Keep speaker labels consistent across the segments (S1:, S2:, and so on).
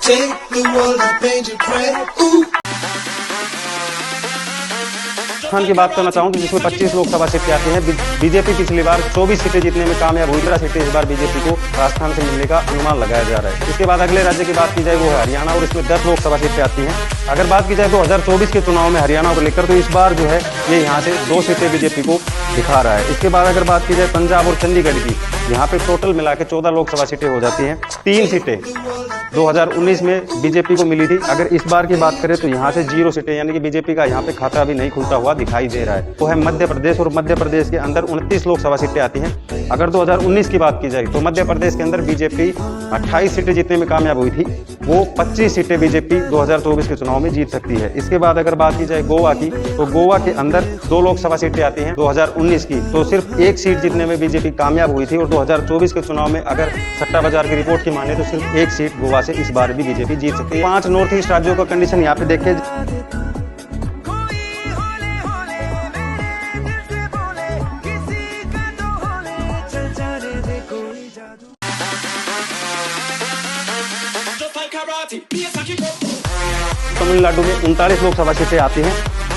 S1: Take the world and paint it red. Ooh.
S2: Rajasthan की बात करना चाहूँ जिसमें 25 लोकसभा सीटें आती हैं। बीजेपी पिछली बार 24 सीटें जीतने में कामयाब हुई। 15 सीटें इस बार बीजेपी को राजस्थान से मिलने का अनुमान लगाया जा रहा है। इसके बाद अगले राज्य की बात की जाए वो है हरियाणा और इसमें 10 लोकसभा सीटें आती हैं। अगर बात की जाए 2024 के चुनाव में हरियाणा को लेकर तो इस बार जो है ये यहाँ से 2 सीटें बीजेपी को दिखा रहा है। इसके बाद अगर बात की जाए पंजाब और चंडीगढ़ की, यहाँ पे टोटल मिला के 14 लोकसभा सीटें हो जाती हैं। 3 सीटें 2019 में बीजेपी को मिली थी। अगर इस बार की बात करें तो यहाँ से 0 सीटें यानी कि बीजेपी का यहाँ पे खाता भी नहीं खुलता हुआ दिखाई दे रहा है। वो है मध्य प्रदेश और मध्य प्रदेश के अंदर 29 लोकसभा सीटें आती हैं। अगर 2019 की बात की जाए तो मध्य प्रदेश के अंदर बीजेपी 28 सीटें जीतने में कामयाब हुई थी। वो 25 सीटें बीजेपी 2024 के चुनाव में जीत सकती है। इसके बाद अगर बात की जाए गोवा की तो गोवा के अंदर 2 लोकसभा सीटें आती हैं। 2019 की तो सिर्फ 1 सीट जीतने में बीजेपी कामयाब हुई थी और 2024 के चुनाव में अगर सट्टा बाजार की रिपोर्ट की माने तो सिर्फ 1 सीट गोवा से इस बार भी बीजेपी जीत सकती है। 5 नॉर्थ ईस्ट राज्यों का कंडीशन यहाँ पे देखें। तमिलनाडु में 39 लोकसभा सीटें आती हैं।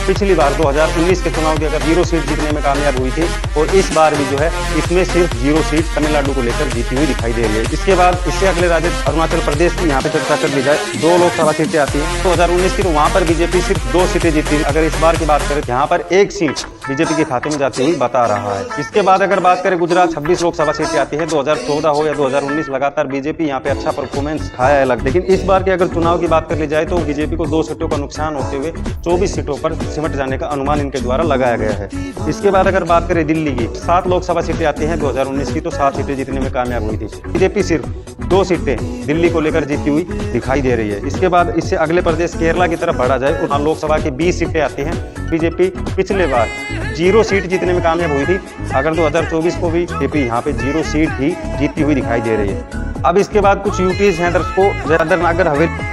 S2: पिछली बार 2019 के चुनाव की अगर 0 सीट जीतने में कामयाब हुई थी और इस बार भी जो है इसमें सिर्फ 0 सीट तमिलनाडु को लेकर जीती हुई दिखाई दे रही है। इसके बाद इससे अगले राज्य अरुणाचल प्रदेश की यहाँ पे चर्चा कर ली जाए। 2 लोकसभा सीटें आती हैं। 2019 की तो वहाँ पर बीजेपी सिर्फ 2 सीटें जीती। अगर इस बार की बात करें यहाँ पर 1 सीट बीजेपी के खाते में जाती हुई बता रहा है। इसके बाद अगर बात करें गुजरात 26 लोकसभा सीटें आती हैं। 2014 हो या 2019 लगातार बीजेपी यहाँ पे अच्छा परफॉर्मेंस दिखाया है लेकिन इस बार की अगर चुनाव की बात कर ली जाए तो बीजेपी को 2 सीटों का नुकसान होते हुए 24 सीटों पर सिमट जाने का अनुमान इनके द्वारा लगाया गया है। इसके बाद अगर बात करें दिल्ली की 7 लोकसभा सीटें आती हैं। 2019 की तो 7 सीटें जीतने में कामयाब हुई थी। बीजेपी सिर्फ 2 सीटें दिल्ली को लेकर जीती हुई दिखाई दे रही है। इसके बाद इससे अगले प्रदेश केरला की तरफ बढ़ा जाए और लोकसभा की 20 सीटें आती हैं। बीजेपी पिछले बार 0 सीट जीतने में कामयाब हुई थी। अगर 2024 को भी बीजेपी यहाँ पे 0 सीट ही जीतती हुई दिखाई दे रही है। अब इसके बाद कुछ यूटीज हैं दर्शकों, दादर नगर हवेली।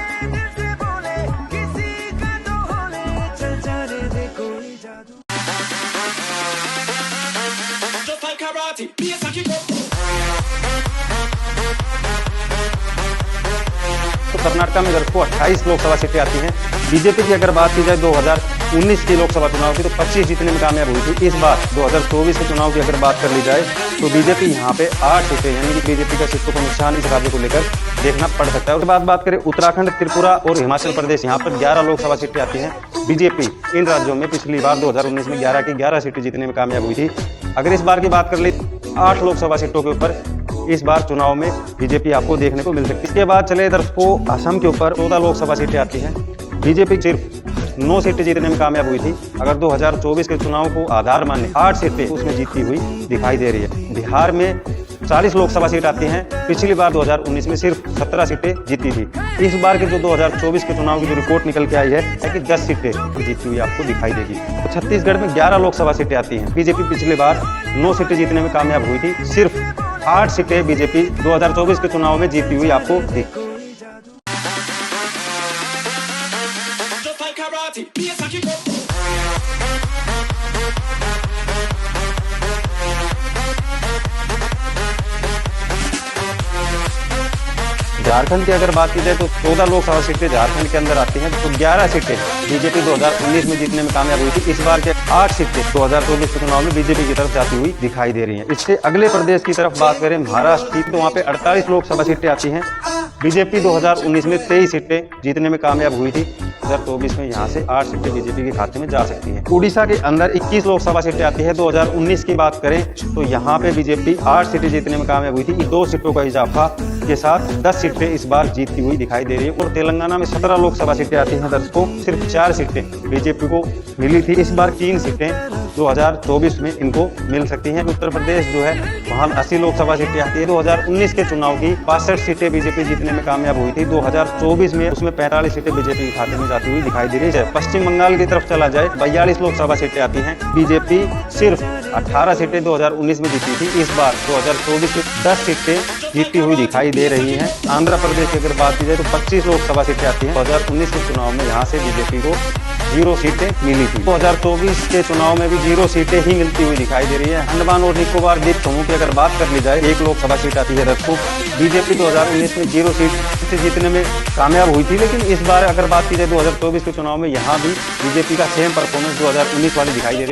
S2: तो कर्नाटक में दर्शकों 28 लोकसभा सीटें आती हैं। बीजेपी की अगर बात की जाए 2019 की लोकसभा चुनाव की तो 25 जीतने में कामयाब हुई थी। इस बार 2024 के चुनाव की अगर बात कर ली जाए तो बीजेपी यहाँ पे 8 सीटें यानी कि बीजेपी का सीटों का नुकसान इस राज्य को लेकर देखना पड़ सकता है। उसके बाद बात करें उत्तराखंड, त्रिपुरा और हिमाचल प्रदेश, यहाँ पर 11 लोकसभा सीटें आती हैं। बीजेपी इन राज्यों में पिछली बार 2019 में 11 की 11 सीटें जीतने में कामयाब हुई थी। अगर इस बार की बात कर ली 8 लोकसभा सीटों के ऊपर इस बार चुनाव में बीजेपी आपको देखने को मिल सकती है। इसके बाद चले दर्शकों असम के ऊपर 14 लोकसभा सीटें आती हैं। बीजेपी सिर्फ 9 सीटें जीतने में कामयाब हुई थी। अगर 2024 के चुनाव को आधार माने 8 सीटें उसमें जीतती हुई दिखाई दे रही है। बिहार में 40 लोकसभा सीट आती हैं। पिछली बार 2019 में सिर्फ 17 सीटें जीती थी। इस बार के जो 2024 के चुनाव की जो रिपोर्ट निकल के आई है कि 10 सीटें जीती हुई आपको दिखाई देगी। तो छत्तीसगढ़ में 11 लोकसभा सीटें आती हैं। बीजेपी पिछली बार 9 सीटें जीतने में कामयाब हुई थी। सिर्फ 8 सीटें बीजेपी 2024 के चुनाव में जीती हुई आपको दिख। झारखंड की अगर बात की जाए तो 14 लोकसभा सीटें झारखंड के अंदर आती हैं। तो 11 सीटें बीजेपी 2019 में जीतने में कामयाब हुई थी। इस बार के 8 सीटें 2024 के चुनाव में बीजेपी की तरफ जाती हुई दिखाई दे रही हैं। इससे अगले प्रदेश की तरफ बात करें महाराष्ट्र की तो वहाँ पे 48 लोकसभा सीटें आती हैं। बीजेपी 2019 में 23 सीटें जीतने में कामयाब हुई थी। 2024 में यहाँ से 8 सीटें बीजेपी के खाते में जा सकती हैं। उड़ीसा के अंदर 21 लोकसभा सीटें आती है। 2019 की बात करें तो यहाँ पे बीजेपी 8 सीटें जीतने में कामयाब हुई थी। 2 सीटों का इजाफा के साथ 10 सीटें इस बार जीतती हुई दिखाई दे रही है। और तेलंगाना में 17 लोकसभा सीटें आती हैं। दर्शकों सिर्फ 4 सीटें बीजेपी को मिली थी। इस बार 3 सीटें 2024 में इनको मिल सकती हैं। उत्तर प्रदेश जो है वहाँ 80 लोकसभा सीटें आती है। 2019 के चुनाव की 65 सीटें बीजेपी जीतने में कामयाब हुई थी। 2024 में उसमें 45 सीटें बीजेपी के खाते में जाती हुई दिखाई दे रही है। पश्चिम बंगाल की तरफ चला जाए 42 लोकसभा सीटें आती हैं। बीजेपी सिर्फ 18 सीटें 2019 में जीती थी। इस बार 2024 में 10 सीटें जीतती हुई दिखाई दे रही हैं। आंध्र प्रदेश की अगर बात की जाए तो 25 लोकसभा सीटें आती हैं। 2019 के चुनाव में यहाँ से बीजेपी को 0 सीटें मिली थी। 2024 के चुनाव में भी 0 सीटें ही मिलती हुई दिखाई दे रही है। अंडमान और निकोबार द्वीप समूह की अगर बात कर ली जाए 1 लोकसभा सीट आती है। दर्शकों बीजेपी 2019 में 0 सीट से जीतने में कामयाब हुई थी, लेकिन इस बार अगर बात की जाए 2024 के चुनाव में यहाँ भी बीजेपी का सेम परफॉर्मेंस 2019 वाली दिखाई दे रही है।